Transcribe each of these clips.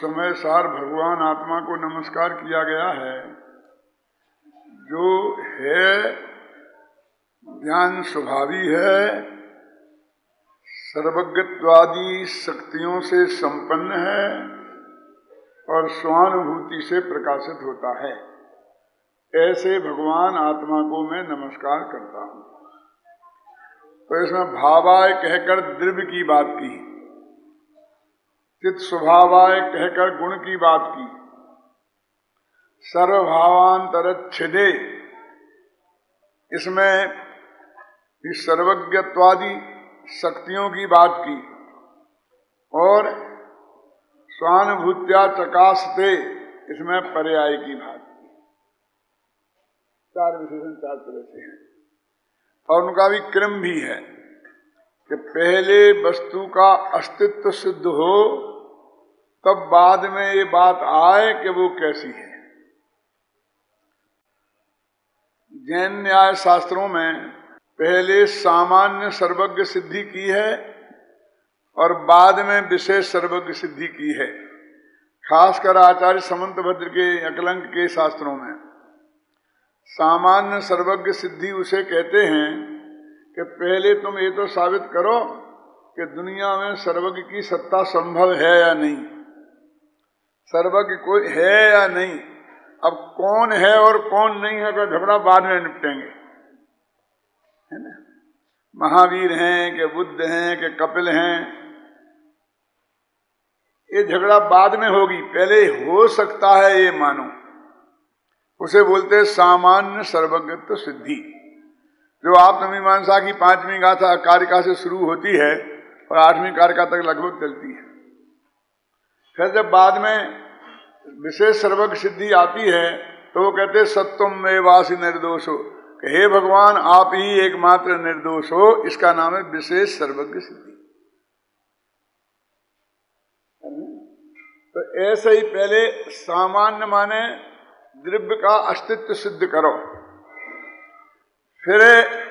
समय सार भगवान आत्मा को नमस्कार किया गया है, जो है ज्ञान स्वभावी है, सर्वज्ञत्वादि शक्तियों से संपन्न है और स्वानुभूति से प्रकाशित होता है। ऐसे भगवान आत्मा को मैं नमस्कार करता हूं। तो इसमें भावाय कहकर द्रव्य की बात की, चित स्वभावाय कहकर गुण की बात की, सर्वभावांतरच्छिदे इसमें इस सर्वज्ञत्वादि शक्तियों की बात की और स्वानुभूत्या चकासते इसमें पर्याय की बात की। चार विशेषण चार तरह से हैं और उनका भी क्रम भी है कि पहले वस्तु का अस्तित्व सिद्ध हो तब बाद में ये बात आए कि वो कैसी है। जैन न्याय शास्त्रों में पहले सामान्य सर्वज्ञ सिद्धि की है और बाद में विशेष सर्वज्ञ सिद्धि की है। खासकर आचार्य समंतभद्र के अकलंक के शास्त्रों में सामान्य सर्वज्ञ सिद्धि उसे कहते हैं कि पहले तुम ये तो साबित करो कि दुनिया में सर्वज्ञ की सत्ता संभव है या नहीं, सर्वज्ञ कोई है या नहीं। अब कौन है और कौन नहीं है का झगड़ा बाद में निपटेंगे, है ना। महावीर हैं कि बुद्ध हैं कि कपिल हैं, ये झगड़ा बाद में होगी, पहले हो सकता है ये मानो। उसे बोलते सामान्य सर्वज्ञत्व सिद्धि, जो आत्ममीमांसा की 5वीं गाथा कारिका से शुरू होती है और 8वीं कारिका तक लगभग चलती है। फिर जब बाद में विशेष सर्वज्ञ सिद्धि आती है तो वो कहते सत्वम एवासि निर्दोषो, कि हे भगवान आप ही एकमात्र निर्दोष हो, इसका नाम है विशेष सर्वज्ञ सिद्धि। तो ऐसे ही पहले सामान्य माने द्रव्य का अस्तित्व सिद्ध करो, फिर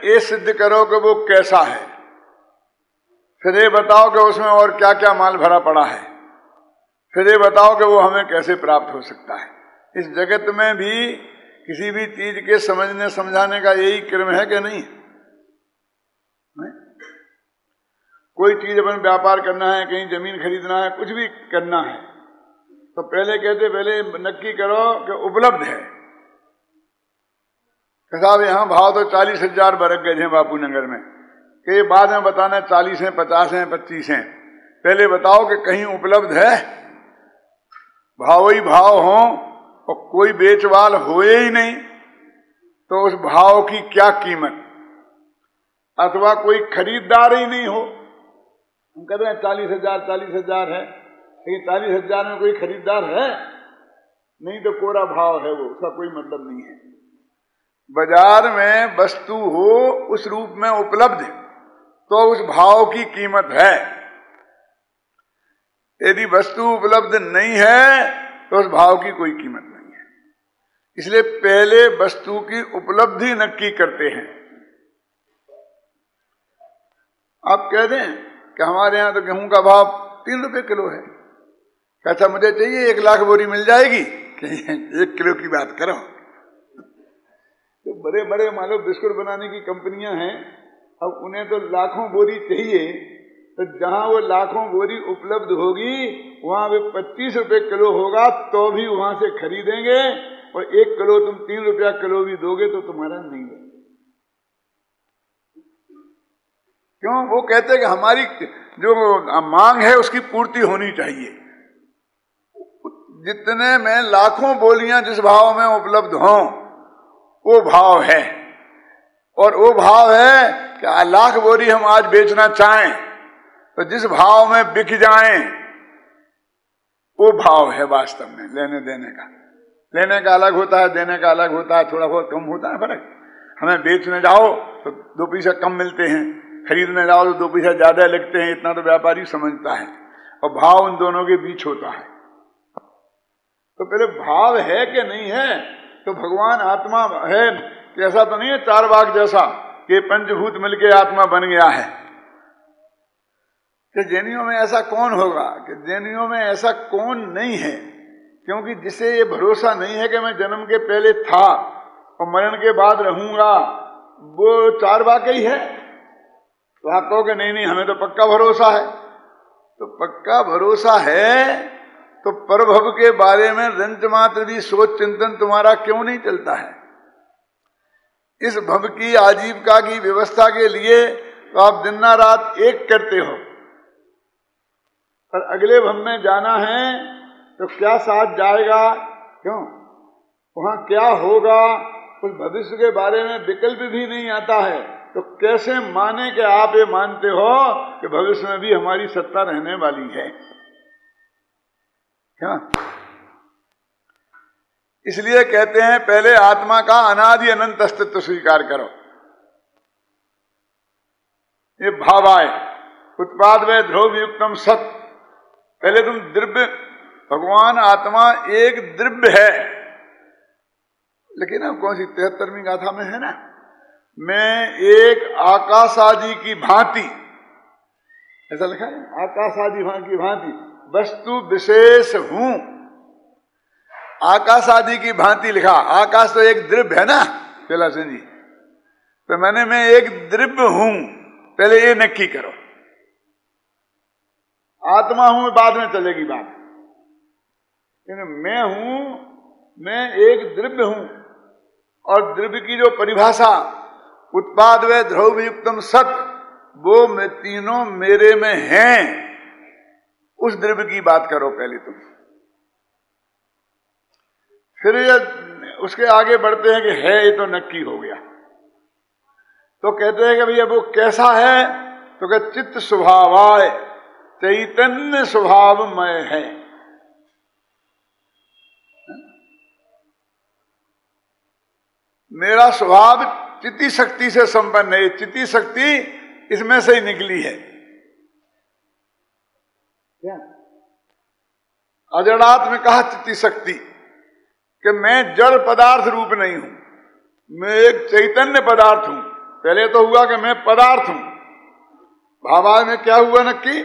ये सिद्ध करो कि वो कैसा है, फिर ये बताओ कि उसमें और क्या क्या माल भरा पड़ा है, फिर ये बताओ कि वो हमें कैसे प्राप्त हो सकता है। इस जगत में भी किसी भी चीज के समझने समझाने का यही क्रम है कि नहीं? कोई चीज अपन व्यापार करना है, कहीं जमीन खरीदना है, कुछ भी करना है तो पहले कहते पहले नक्की करो कि उपलब्ध है। साहब यहाँ भाव तो 40,000 बरक गए हैं बापू नगर में, कि बाद में बताना 40 हैं, 50 हैं, 25 हैं। पहले बताओ कि कहीं उपलब्ध है, भाव ही भाव हो और कोई बेचवाल होए ही नहीं तो उस भाव की क्या कीमत, अथवा कोई खरीदार ही नहीं हो। हम कहते हैं 40,000 है, लेकिन 40,000 में कोई खरीदार है नहीं तो कोरा भाव है, वो उसका कोई मतलब नहीं है। बाजार में वस्तु हो उस रूप में उपलब्ध तो उस भाव की कीमत है, यदि वस्तु उपलब्ध नहीं है तो उस भाव की कोई कीमत नहीं है। इसलिए पहले वस्तु की उपलब्धि नक्की करते हैं। आप कह दें कि हमारे यहां तो गेहूं का भाव 3 रुपए किलो है, कैसा मुझे चाहिए 1 लाख बोरी मिल जाएगी, 1 किलो की बात करो। तो बड़े बड़े मानो बिस्कुट बनाने की कंपनियां हैं, अब उन्हें तो लाखों बोरी चाहिए, तो जहां वो लाखों बोरी उपलब्ध होगी वहां वे 25 रुपए किलो होगा तो भी वहां से खरीदेंगे, और 1 किलो तुम 3 रुपया किलो भी दोगे तो तुम्हारा नहीं है। क्यों? वो कहते हैं कि हमारी जो मांग है उसकी पूर्ति होनी चाहिए। जितने में लाखों बोलियां जिस भाव में उपलब्ध हों वो भाव है, और वो भाव है कि 1 लाख बोरी हम आज बेचना चाहें तो जिस भाव में बिक जाएं वो भाव है वास्तव में लेने देने का। लेने का अलग होता है, देने का अलग होता है, थोड़ा बहुत कम होता है फर्क। हमें बेचने जाओ तो 2 पैसे कम मिलते हैं, खरीदने जाओ तो 2 पैसे ज्यादा लगते हैं, इतना तो व्यापारी समझता है, और भाव उन दोनों के बीच होता है। तो पहले भाव है कि नहीं है, तो भगवान आत्मा है कि ऐसा तो नहीं है 4 बाग जैसा कि पंचभूत मिलके आत्मा बन गया है। कि जैनियों में ऐसा कौन होगा, कि जैनियों में ऐसा कौन नहीं है, क्योंकि जिसे ये भरोसा नहीं है कि मैं जन्म के पहले था और मरण के बाद रहूंगा, वो चार वाकई है। तो आप कहोगे नहीं नहीं हमें तो पक्का भरोसा है। तो पक्का भरोसा है तो परभव के बारे में रंच मात्र भी सोच चिंतन तुम्हारा क्यों नहीं चलता है? इस भव की आजीविका की व्यवस्था के लिए तो आप दिन ना रात एक करते हो, पर अगले भव में जाना है तो क्या साथ जाएगा, क्यों वहां क्या होगा, उस भविष्य के बारे में विकल्प भी नहीं आता है। तो कैसे माने कि आप ये मानते हो कि भविष्य में भी हमारी सत्ता रहने वाली है? क्या? इसलिए कहते हैं पहले आत्मा का अनादि अनंत अस्तित्व स्वीकार करो। ये भाव आए उत्पाद व ध्रुव युक्तम सत। पहले तुम द्रव्य, भगवान आत्मा एक द्रव्य है, लेकिन अब कौन सी 73वीं गाथा में है ना, मैं एक आकाशादि की भांति, ऐसा लिखा है, आकाशादि की भांति वस्तु विशेष हूं। आकाशादि की भांति लिखा, आकाश तो एक द्रव्य है ना पहला से जी, तो मैं एक द्रव्य हूं, पहले ये नक्की करो। आत्मा हूं बाद में चलेगी बात, मैं हूं, मैं एक द्रव्य हूं, और द्रव्य की जो परिभाषा उत्पाद व ध्रुव युक्तम सत, वो मैं तीनों मेरे में हैं, उस द्रव्य की बात करो पहले तुम। फिर ये उसके आगे बढ़ते हैं कि है, ये तो नक्की हो गया। तो कहते हैं कि भैया वो कैसा है, तो कहते चित्त स्वभावाय चैतन्य स्वभावमय है। मेरा स्वभाव चित्ती शक्ति से संपन्न है, चित्ती शक्ति इसमें से ही निकली है। क्या अजड़ात में कहा चित्ती शक्ति कि मैं जड़ पदार्थ रूप नहीं हूं, मैं एक चैतन्य पदार्थ हूं। पहले तो हुआ कि मैं पदार्थ हूं, भावार्थ में क्या हुआ नक्की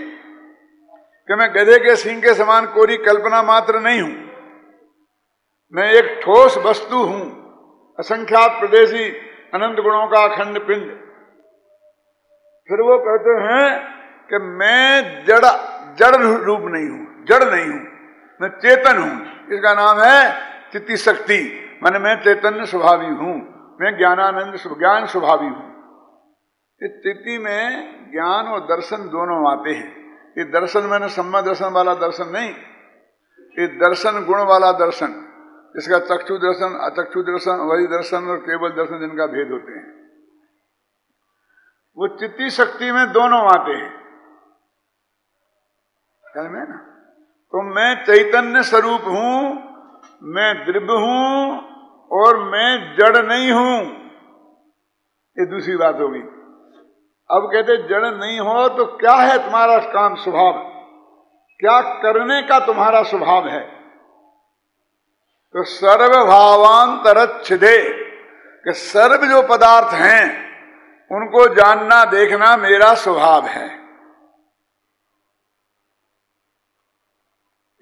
कि मैं गधे के सींग के समान कोरी कल्पना मात्र नहीं हूं, मैं एक ठोस वस्तु हूं, असंख्यात प्रदेशी अनंत गुणों का अखंड पिंड। फिर वो कहते हैं कि मैं जड़ रूप नहीं हूं, जड़ नहीं हूं, मैं चेतन हूं। इसका नाम है चित्ती शक्ति, माने मैं चैतन्य स्वभावी हूं, मैं ज्ञानानंद ज्ञान स्वभावी हूं। इस स्थिति में ज्ञान और दर्शन दोनों आते हैं। ये दर्शन मैंने सम्मा दर्शन वाला दर्शन नहीं, ये दर्शन गुण वाला दर्शन, जिसका चक्षु दर्शन, अचक्षु दर्शन, वही दर्शन और केवल दर्शन जिनका भेद होते हैं, वो चित्ती शक्ति में दोनों आते हैं। में ना, तो मैं चैतन्य स्वरूप हूं, मैं द्रव्य हूं और मैं जड़ नहीं हूं। ये दूसरी बात होगी। अब कहते जड़ नहीं हो तो क्या है तुम्हारा काम स्वभाव, क्या करने का तुम्हारा स्वभाव है? तो सर्वभावांतरच्छिदे, कि सर्व जो पदार्थ हैं उनको जानना देखना मेरा स्वभाव है।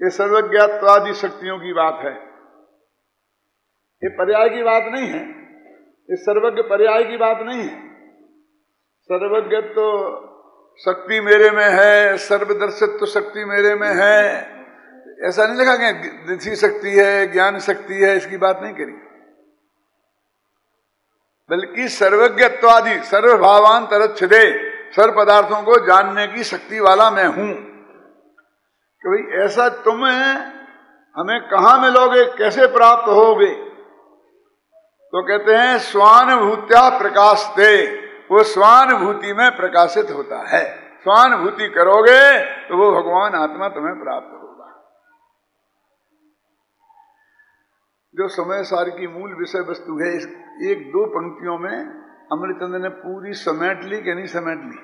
ये सर्वज्ञत्वादि शक्तियों की बात है, ये पर्याय की बात नहीं है, ये सर्वज्ञ पर्याय की बात नहीं है। सर्वज्ञ तो शक्ति मेरे में है, सर्वदर्शित्व शक्ति मेरे में है, ऐसा नहीं लिखा कि दृष्टि शक्ति है, ज्ञान शक्ति है, इसकी बात नहीं करी, बल्कि सर्वज्ञत्वादि सर्वभावांतरच्छिदे, सर्व पदार्थों को जानने की शक्ति वाला मैं हूं। कि भाई ऐसा तुम हमें कहां मिलोगे, कैसे प्राप्त होगे? तो कहते हैं स्वानुभूत्या प्रकाशते, वो स्वानुभूति में प्रकाशित होता है। स्वानुभूति करोगे तो वो भगवान आत्मा तुम्हें प्राप्त होगा। जो समय सार की मूल विषय वस्तु है, इस एक दो पंक्तियों में अमृतचंद्र ने पूरी समेट ली कि नहीं समेट ली।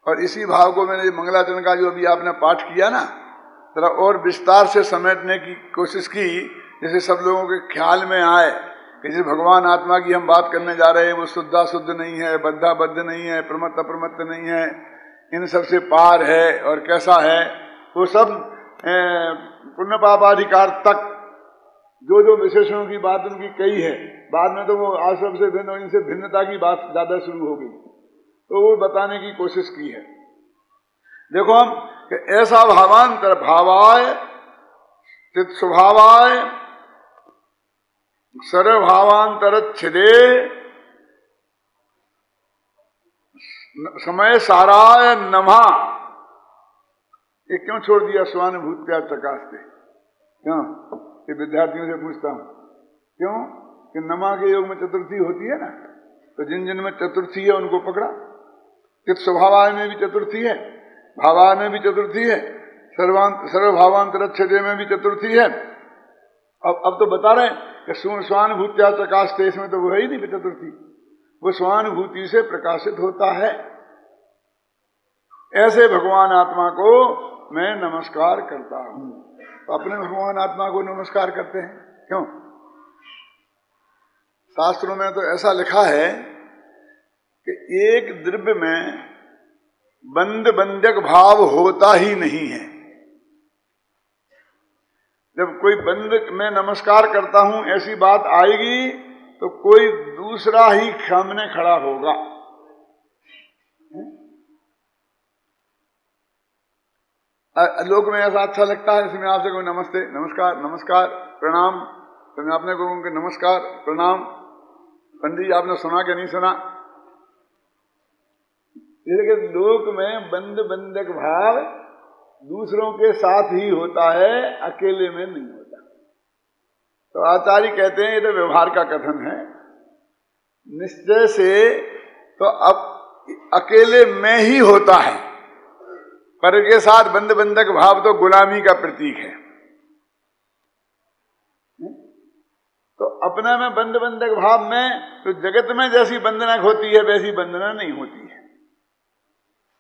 और इसी भाव को मैंने मंगलाचरण का जो अभी आपने पाठ किया ना, जरा और विस्तार से समेटने की कोशिश की, जैसे सब लोगों के ख्याल में आए कि जिस भगवान आत्मा की हम बात करने जा रहे हैं वो शुद्धा शुद्ध नहीं है, बद्धा बद्ध नहीं है, प्रमत्त अप्रमत्त नहीं है, इन सबसे पार है और कैसा है, वो सब पुण्य पापाधिकार तक जो जो विशेषणों की बात उनकी कही है, बाद में तो वो आश्रम से भिन्न और इनसे भिन्नता की बात ज्यादा शुरू हो गई, तो वो बताने की कोशिश की है। देखो हम कि ऐसा भावांतर भावाय चित स्वभावाय सर्वभावांतर छिदे समय साराय नमा, ये क्यों छोड़ दिया स्वानुभूत्या चकास्ते? क्यों? ये विद्यार्थियों से पूछता हूं, क्यों कि नमा के योग में चतुर्थी होती है ना, तो जिन जिन में चतुर्थी है उनको पकड़ा। चित स्वभावाय में भी चतुर्थी है, भावाय में भी चतुर्थी है, सर्वभावांतर छदे में भी चतुर्थी है। अब तो बता रहे हैं कि स्वानुभूत्या चकास्ते, इसमें तो वो है ही नहीं चतुर्थी, वो स्वानुभूति से प्रकाशित होता है। ऐसे भगवान आत्मा को मैं नमस्कार करता हूं। तो अपने भगवान आत्मा को नमस्कार करते हैं क्यों? शास्त्रों में तो ऐसा लिखा है कि एक द्रव्य में बंद बंधक भाव होता ही नहीं है। जब कोई बंद में नमस्कार करता हूं ऐसी बात आएगी तो कोई दूसरा ही सामने खड़ा होगा। लोक में ऐसा अच्छा लगता है, इसमें आपसे कोई नमस्ते, नमस्कार, नमस्कार, प्रणाम, तो मैं अपने को कहूंगा नमस्कार, प्रणाम, पंडित जी आपने सुना कि नहीं सुना? लेकिन लोक में बंद बंधक भाव दूसरों के साथ ही होता है, अकेले में नहीं होता। तो आचार्य कहते हैं, ये तो व्यवहार का कथन है, निश्चय से तो अब अकेले में ही होता है, पर के साथ बंद बंधक भाव तो गुलामी का प्रतीक है। तो अपने में बंद बंधक भाव में तो जगत में जैसी बंधना होती है वैसी बंधना नहीं होती है।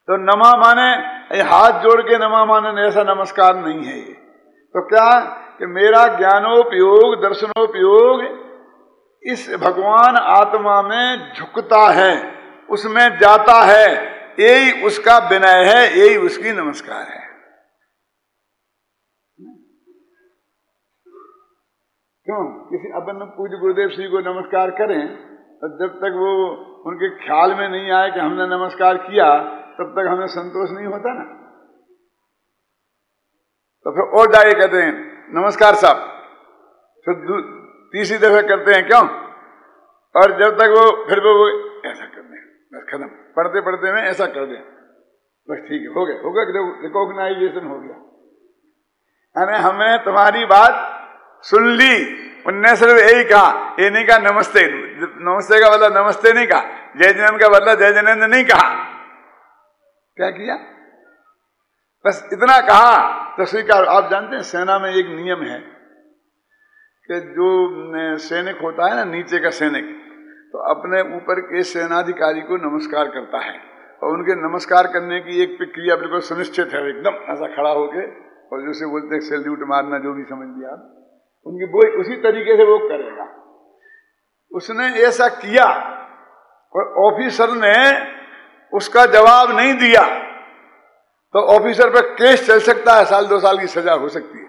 तो नमा माने हाथ जोड़ के नमा माने ऐसा नमस्कार नहीं है ये। तो क्या कि मेरा ज्ञानोपयोग दर्शनोपयोग इस भगवान आत्मा में झुकता है, उसमें जाता है, यही उसका विनय है, यही उसकी नमस्कार है। क्यों? किसी अपन पूज्य गुरुदेव श्री को नमस्कार करें तो जब तक वो उनके ख्याल में नहीं आए कि हमने नमस्कार किया तब तक हमें संतोष नहीं होता ना। तो फिर और जाके कहते हैं नमस्कार साहब, फिर तीसरी दफे करते हैं क्यों? और जब तक वो फिर वो ऐसा कर दें, बस खत्म, पढ़ते पढ़ते में ऐसा कर दें, बस ठीक है, हो गया, रिकॉग्नाइजेशन हो गया। यानी हमने तुम्हारी बात सुन ली, उनने सिर्फ यही कहा, ये नहीं कहा नमस्ते, नमस्ते का मतलब नमस्ते नहीं कहा, जय जिनेन्द्र का मतलब जय जिनेन्द्र नहीं कहा। क्या किया? बस इतना कहा तो स्वीकार। आप जानते हैं सेना में एक नियम है कि जो सैनिक होता है ना, नीचे का सैनिक, तो अपने ऊपर के सेनाधिकारी को नमस्कार करता है, और उनके नमस्कार करने की एक प्रक्रिया बिल्कुल सुनिश्चित है, एकदम ऐसा खड़ा होके, और जैसे बोलते हैं सैल्यूट मारना, जो भी समझ लिया आप, उनकी वो उसी तरीके से वो करेगा। उसने ऐसा किया और ऑफिसर ने उसका जवाब नहीं दिया तो ऑफिसर पर केस चल सकता है, 1-2 साल की सजा हो सकती है।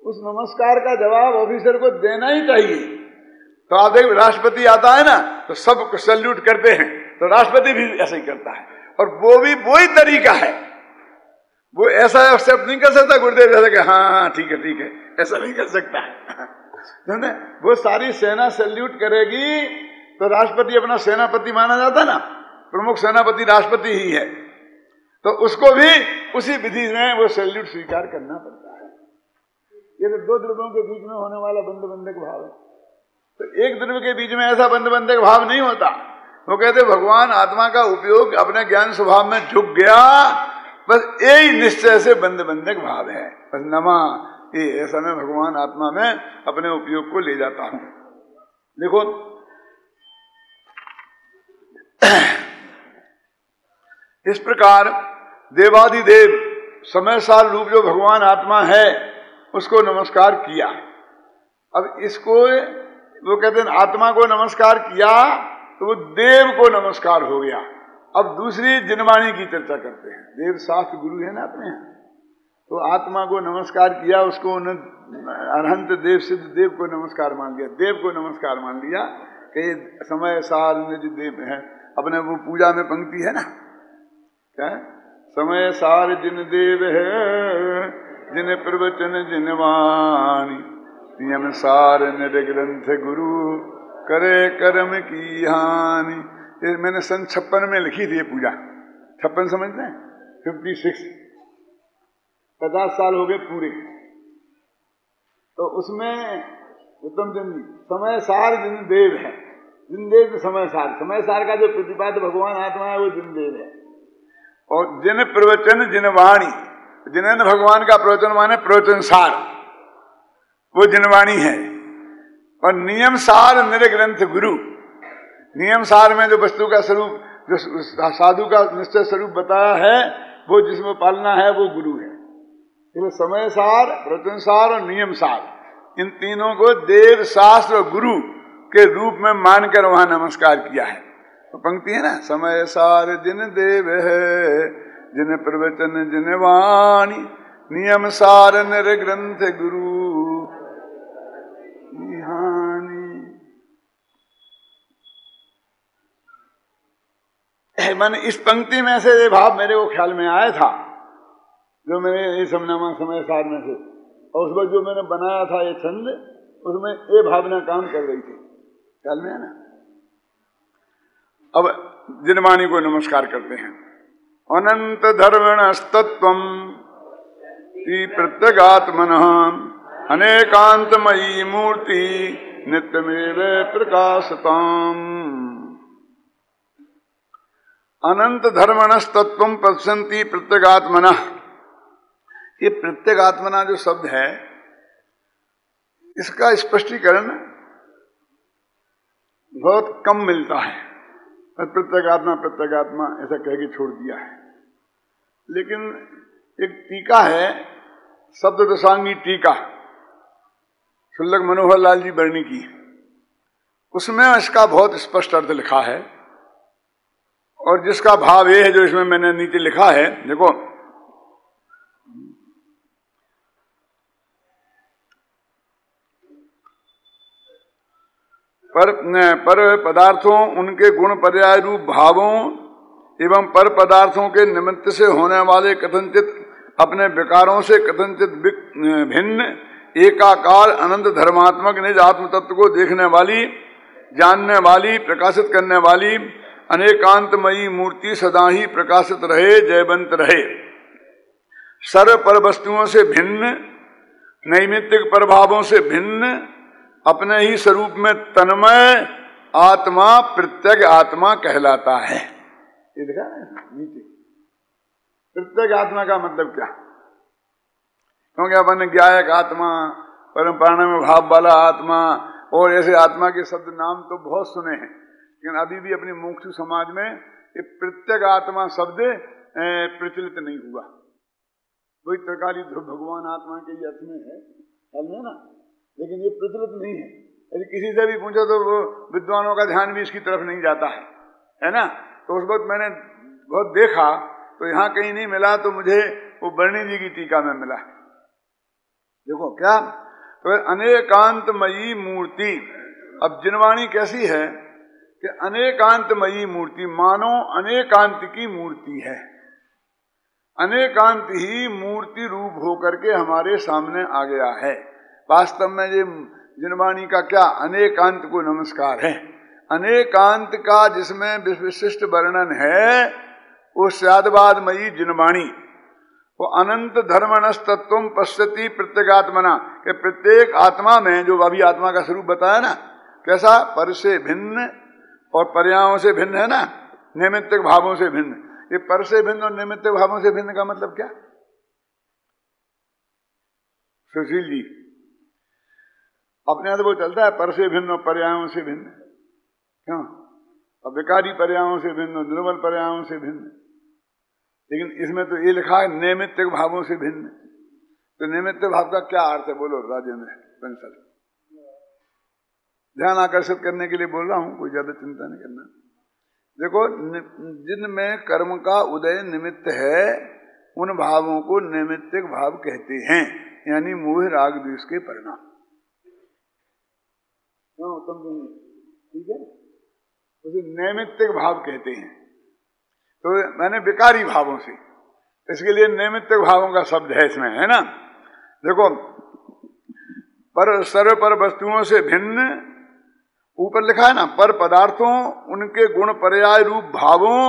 उस नमस्कार का जवाब ऑफिसर को देना ही चाहिए। तो आप देखिए राष्ट्रपति आता है ना तो सब सैल्यूट करते हैं, तो राष्ट्रपति भी ऐसा ही करता है, और वो भी वही तरीका है। वो ऐसा एक्सेप्ट नहीं कर सकता गुरुदेव जैसा कि हाँ ठीक है, ऐसा नहीं कर सकता है। वो सारी सेना सैल्यूट करेगी तो राष्ट्रपति अपना सेनापति माना जाता ना, प्रमुख सेनापति राष्ट्रपति ही है, तो उसको भी उसी विधि में वो सैल्यूट स्वीकार करना पड़ता है। ये तो 2 द्रव्यों के बीच में होने वाला बंद बंधक भाव है। तो एक द्रव्य के बीच में ऐसा बंद बंधक भाव नहीं होता। वो कहते भगवान आत्मा का उपयोग अपने ज्ञान स्वभाव में झुक गया, बस यही निश्चय से बंद बंधक भाव है। बस नमा, ये ऐसा मैं भगवान आत्मा में अपने उपयोग को ले जाता हूं। देखो इस प्रकार देवादिदेव समय सार रूप जो भगवान आत्मा है उसको नमस्कार किया। अब इसको वो कहते हैं आत्मा को नमस्कार किया तो वो देव को नमस्कार हो गया। अब दूसरी जिनवाणी की चर्चा करते हैं। देव शास्त्र गुरु है ना अपने यहाँ, तो आत्मा को नमस्कार किया, उसको अनंत देव सिद्ध देव को नमस्कार मान लिया, देव को नमस्कार मान लिया कि समय सार निज देव है। अपने वो पूजा में पंक्ति है ना, क्या है? समय सार जिन देव है, जिन प्रवचन जिन वाणी, नियम सार निर ग्रंथ गुरु, करे कर्म की हानि। ये मैंने सन 56 में लिखी थी ये पूजा। 56 समझते हैं? 56, 50 साल हो गए पूरे। तो उसमें उत्तम चंद जी, समय सार जिन देव है, जिन देव समय सार का जो प्रतिपाद्य भगवान आत्मा है वो जिन देव है। और जिन प्रवचन जिन वाणी, जिन्हें भगवान का प्रवचन माने प्रवचन सार, वो जिनवाणी है। और नियम सार निर ग्रंथ गुरु, नियम सार में जो वस्तु का स्वरूप, जो साधु का निश्चय स्वरूप बताया है, वो जिसमें पालना है वो गुरु है। इसलिए समय सार, प्रवचन सार और नियम सार, इन तीनों को देव शास्त्र और गुरु के रूप में मानकर वहां नमस्कार किया है। तो पंक्ति है ना, समय सार जिन देव है, जिन प्रवचन जिन वाणी, नियम सार निर ग्रंथ गुरु हानि। मैंने इस पंक्ति में से ये भाव मेरे को ख्याल में आया था, जो मैंने ये समनामा समय सार में से, और उस वक्त जो मैंने बनाया था ये छंद, उसमें ये भावना काम कर रही थी, ख्याल में है ना। अब जिनवाणी को नमस्कार करते हैं। अनंत धर्मणस्तत्वम प्रत्यगात्मनः अनेकांतमयी मूर्ति नित्यमेव प्रकाशताम्। अनंत धर्मणस्तत्वम पश्यन्ति प्रत्यगात्मनः, ये प्रत्यगात्मना जो शब्द है, इसका स्पष्टीकरण बहुत कम मिलता है। प्रत्यगात्मा ऐसा कह के छोड़ दिया है। लेकिन एक टीका है, शब्द दशांगी टीका, शुल्लक मनोहर लाल जी बर्णी की, उसमें इसका बहुत स्पष्ट अर्थ लिखा है। और जिसका भाव ये है जो इसमें मैंने नीचे लिखा है, देखो, पर पदार्थों उनके गुण पर्याय रूप भावों एवं पर पदार्थों के निमित्त से होने वाले कथनचित अपने विकारों से कथनचित भिन्न एकाकार अनंत धर्मात्मक निज आत्म तत्व को देखने वाली, जानने वाली, प्रकाशित करने वाली अनेकांतमयी मूर्ति सदा ही प्रकाशित रहे, जयवंत रहे। सर्व पर वस्तुओं से भिन्न, नैमित्तिक प्रभावों से भिन्न, अपने ही स्वरूप में तन्मय आत्मा प्रत्यग आत्मा कहलाता है। ये देखा नीचे, प्रत्यग आत्मा का मतलब क्या? क्योंकि अपन ज्ञायक आत्मा, परम प्राण में भाव वाला आत्मा और ऐसे आत्मा के शब्द नाम तो बहुत सुने हैं, लेकिन अभी भी अपनी मुमुक्षु समाज में ये प्रत्यग आत्मा शब्द प्रचलित नहीं हुआ। वही त्रिकाली ध्रुव भगवान आत्मा के ही अर्थ में है ना, लेकिन ये प्रचलित नहीं है। यदि किसी से भी पूछो तो वो विद्वानों का ध्यान भी इसकी तरफ नहीं जाता है ना। तो उस वक्त मैंने बहुत देखा, तो यहाँ कहीं नहीं मिला, तो मुझे वो बर्णी जी की टीका में मिला। देखो क्या, तो अनेकांतमयी मूर्ति। अब जिनवाणी कैसी है कि अनेकांतमयी मूर्ति, मानो अनेकांत की मूर्ति है, अनेकांत ही मूर्ति रूप होकर के हमारे सामने आ गया है। वास्तव में ये जिनवाणी का क्या, अनेकांत को नमस्कार है। अनेकांत का जिसमें विशिष्ट वर्णन है वो स्यादवादमयी जिनवाणी। वो अनंत धर्मणस्तत्वम पश्यति प्रत्यगात्मना, के प्रत्येक आत्मा में, जो अभी आत्मा का स्वरूप बताया ना, कैसा, पर से भिन्न और पर्यायों से भिन्न है ना, नैमित्तिक भावों से भिन्न। ये पर से भिन्न और नैमित्तिक भावों से भिन्न का मतलब क्या? सुशील जी, अपने यहाँ तो वो चलता है पर से भिन्न और पर्यायों से भिन्न, क्यों? और विकारी पर्यायों से भिन्न और निर्मल पर्यायों से भिन्न। लेकिन इसमें तो ये लिखा है नैमित्तिक भावों से भिन्न। तो नैमित्तिक भाव का क्या अर्थ है, बोलो राजेंद्र बंसल? ध्यान आकर्षित करने के लिए बोल रहा हूं, कोई ज्यादा चिंता नहीं करना। देखो, जिनमें कर्म का उदय निमित्त है उन भावों को नैमित्तिक भाव कहते हैं, यानी मोह राग द्वेष के परिणाम। ठीक है, उसे नैमित्तिक भाव कहते हैं। तो मैंने विकारी भावों से, इसके लिए नैमित्तिक भावों का शब्द है इसमें, है ना। देखो, पर सर्व पर वस्तुओं से भिन्न, ऊपर लिखा है ना, पर पदार्थों उनके गुण पर्याय रूप भावों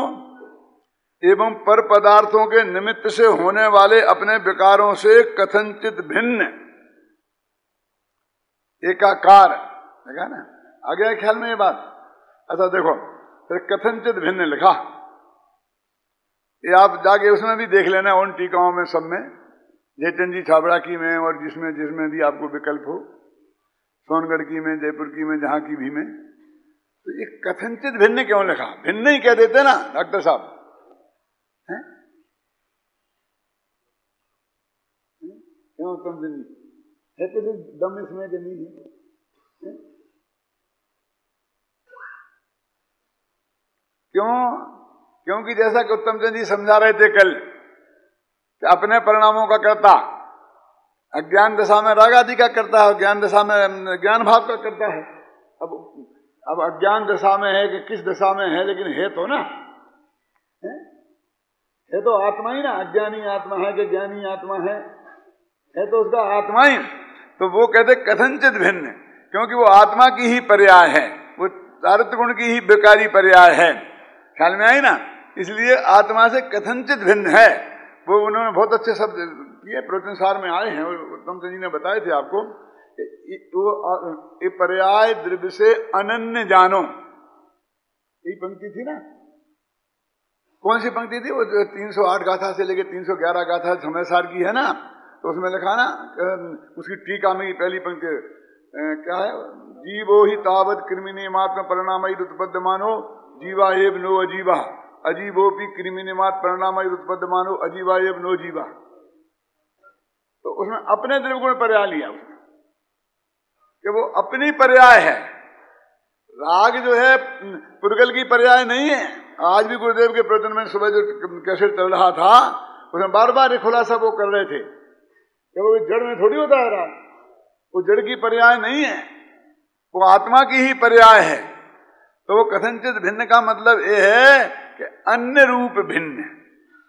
एवं पर पदार्थों के निमित्त से होने वाले अपने विकारों से कथनचित भिन्न एकाकार, देखा ना, आ गया ख्याल में ये बात। अच्छा देखो, फिर कथनचित भिन्न लिखा, ये आप जाके उसमें भी देख लेना, उन टीकाओं में सब में, जयचंद जी छाबड़ा की में और जिसमें जिसमें भी आपको विकल्प हो, सोनगढ़ की में, जयपुर की में, जहां की भी में। तो ये कथनचित भिन्न क्यों लिखा? भिन्न ही कह देते ना डॉक्टर साहब, हैं? क्यों तुम दिन है कुछ दम इसमें कि नहीं है? क्यों? क्योंकि जैसा कि उत्तम चंद जी समझा रहे थे कल, कि अपने परिणामों का कर्ता अज्ञान दशा में राग आदि का करता है, ज्ञान दशा में ज्ञान भाव का करता है। अब अज्ञान दशा में है कि किस दशा में है, लेकिन है तो ना, है तो आत्मा ही ना। अज्ञानी आत्मा है कि ज्ञानी आत्मा है तो उसका आत्मा ही। तो वो कहते कथनचित भिन्न, क्योंकि वो आत्मा की ही पर्याय है, वो चारित्र गुण की ही विकारी पर्याय है। ख्याल में आई ना? इसलिए आत्मा से कथनचित भिन्न है। वो उन्होंने बहुत अच्छे शब्द किए, प्रवचन सार में आए हैं, उत्तम जी ने बताए थे आपको। वो पर्याय द्रव्य से अनन्य जानो, यही पंक्ति थी ना। कौन सी पंक्ति थी वो? 308 गाथा से लेके 311 गाथा समय सार की है ना। तो उसमें लिखा ना, उसकी टीका में पहली पंक्ति क्या है? जीवो ही तावत कृमिनिमात्म परिणाम उत्पद्यमानो जीवा एव नो अजीवा, अजीवोपि कृमिनिमात परिणाम उत्पद्यमानो अजीवा एव नो जीवा। तो उसमें अपने द्रव्य गुण पर्याय लिया उसने, कि वो अपनी पर्याय है। राग जो है पुर्गल की पर्याय नहीं है। आज भी गुरुदेव के प्रवचन में सुबह जो कैसेट चल रहा था, उसमें बार बार एक खुलासा वो कर रहे थे कि वो जड़ में थोड़ी होता है राग, वो जड़ की पर्याय नहीं है, वो आत्मा की ही पर्याय है। तो वो कथनचित भिन्न का मतलब ये है कि अन्य रूप भिन्न।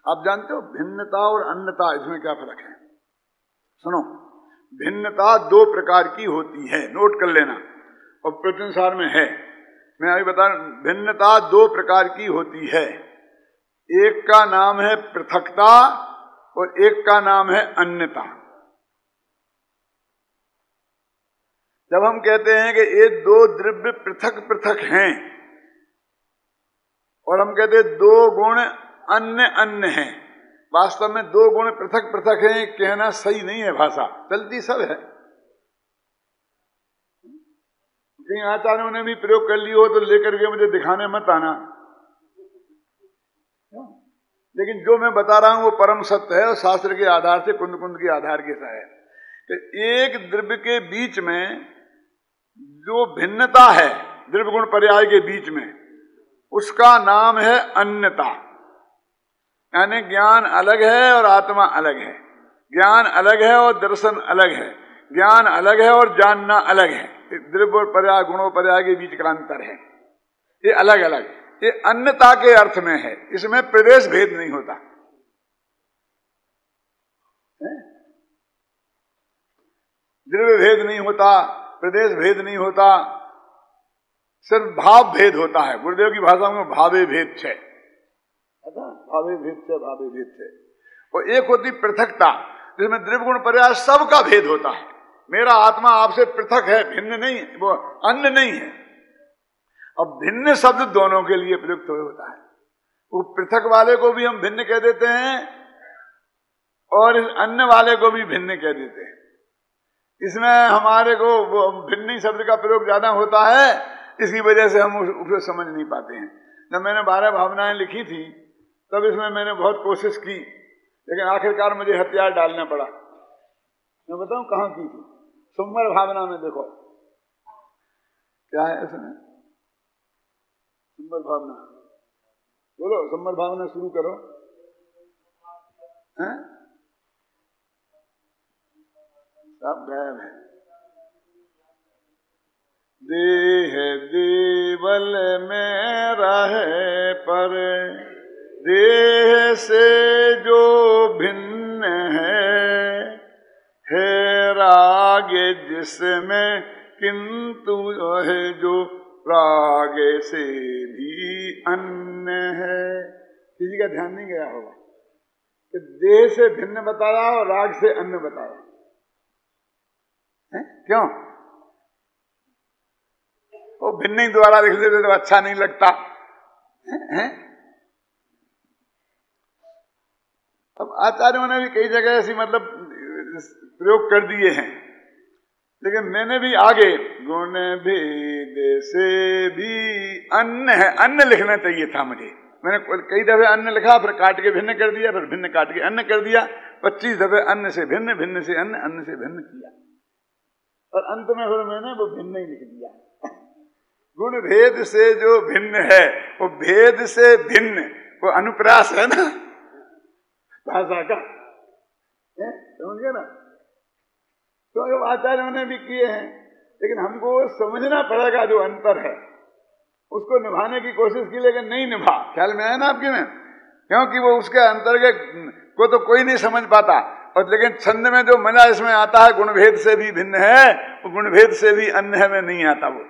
आप जानते हो भिन्नता और अन्यता, इसमें क्या फर्क है? सुनो, भिन्नता दो प्रकार की होती है, नोट कर लेना, और प्रवचन सार में है। मैं अभी बता रहा हूं, भिन्नता दो प्रकार की होती है। एक का नाम है पृथकता और एक का नाम है अन्यता। जब हम कहते हैं कि ये दो द्रव्य पृथक पृथक हैं, और हम कहते हैं दो गुण अन्य अन्य हैं, वास्तव में दो गुण पृथक पृथक हैं, कहना सही नहीं है। भाषा चलती सब है, कहीं आचार्यों ने भी प्रयोग कर लिया हो तो लेकर के मुझे दिखाने मत आना। लेकिन जो मैं बता रहा हूं वो परम सत्य है, और शास्त्र के आधार से, कुंद कुंद के आधार के साथ है कि एक द्रव्य के बीच में जो भिन्नता है, द्रव्य गुण पर्याय के बीच में, उसका नाम है अन्यता। यानी ज्ञान अलग है और आत्मा अलग है, ज्ञान अलग है और दर्शन अलग है, ज्ञान अलग है और जानना अलग है। द्रव्य और पर्याय, गुणों पर्याय के बीच का अंतर है, ये अलग अलग। ये अन्यता के अर्थ में है, इसमें प्रदेश भेद नहीं होता। द्रव्य भेद नहीं होता, प्रदेश भेद नहीं होता, सिर्फ भाव भेद होता है। गुरुदेव की भाषा में भावे भेद छे, भावे भेद छे, भावे भेद छे। और एक होती पृथकता, जिसमें द्रव्य गुण पर्याय सबका भेद होता है। मेरा आत्मा आपसे पृथक है, भिन्न नहीं, वो अन्य नहीं है। अब भिन्न शब्द दोनों के लिए प्रयुक्त होता है। वो पृथक वाले को भी हम भिन्न कह देते हैं और इस अन्य वाले को भी भिन्न कह देते हैं। इसमें हमारे को भिन्न शब्द का प्रयोग ज्यादा होता है, इसकी वजह से हम उसे समझ नहीं पाते हैं। जब मैंने 12 भावनाएं लिखी थी तब इसमें मैंने बहुत कोशिश की, लेकिन आखिरकार मुझे हथियार डालना पड़ा। मैं बताऊं कहां की थी? सुमर भावना में देखो क्या है उसमें? संबर भावना। बोलो, संबर भावना शुरू करो। हैं? सब गायब है। देह देवल में रहे पर देह से जो भिन्न है रागे जिसमें, किंतु है जो रागे से भी अन्य है। किसी का ध्यान नहीं गया होगा कि देह से भिन्न बताया और राग से अन्य बताया है? क्यों? वो भिन्न ही द्वारा लिख देते तो अच्छा नहीं लगता है? अब आचार्यों ने भी कई जगह ऐसी मतलब प्रयोग कर दिए हैं, लेकिन मैंने भी आगे गुण भेद से भी अन्य है, अन्य लिखना चाहिए था मुझे। मैंने कई दफे अन्य लिखा, फिर काट के भिन्न कर दिया, फिर भिन्न काट के अन्य कर दिया। 25 दफे अन्य से भिन्न, भिन्न से अन्य, अन्य से भिन्न किया, और अंत में फिर मैंने वो भिन्न ही लिख दिया। गुण भेद से जो भिन्न है, वो भेद से भिन्न, वो अनुप्रास है ना भाषा का, समझे ना? तो जो आचार्यों ने भी किए हैं, लेकिन हमको समझना पड़ेगा जो अंतर है, उसको निभाने की कोशिश की, लेकिन नहीं निभा। ख्याल में आया ना आपके में? क्योंकि वो उसके अंतर्गत को तो कोई नहीं समझ पाता, और लेकिन छंद में जो मजा इसमें आता है, गुणभेद से भी भिन्न है, वो गुणभेद से भी अन्य में नहीं आता। वो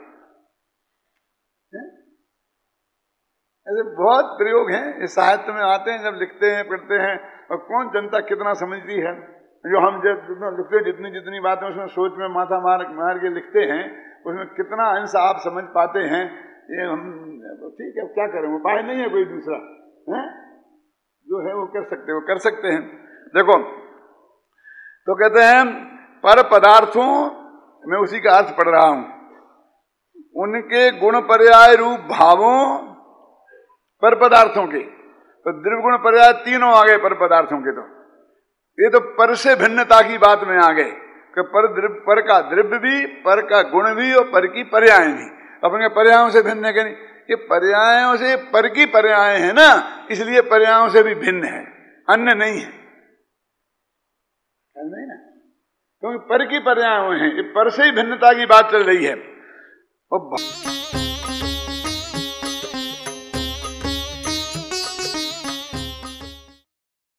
ऐसे बहुत प्रयोग हैं, इस साहित्य में आते हैं, जब लिखते हैं पढ़ते हैं, और कौन जनता कितना समझती है। जो हम जब लिखते हैं, जितनी जितनी बातें उसमें सोच में माथा मार के लिखते हैं, उसमें कितना अंश आप समझ पाते हैं, ये हम ठीक है, क्या करें, उपाय नहीं है कोई दूसरा है? जो है वो कर सकते, वो कर सकते हैं। देखो तो कहते हैं पर पदार्थों, मैं उसी का अर्थ पढ़ रहा हूं, उनके गुण पर्याय रूप भावों पर पदार्थों के, तो द्रव्य गुण पर्याय तीनों आ गए पर पदार्थों के। तो ये तो पर से भिन्नता की बात में आ गए कि पर का द्रव्य भी, पर का गुण भी, और पर की पर्याय भी। अपने पर्यायों से भिन्न के नहीं, ये पर्यायों से पर की पर्याय है ना, इसलिए पर्यायों से भी भिन्न है, अन्य नहीं है, नहीं ना? क्योंकि पर की पर्याय हैं, ये पर से ही भिन्नता की बात चल रही है।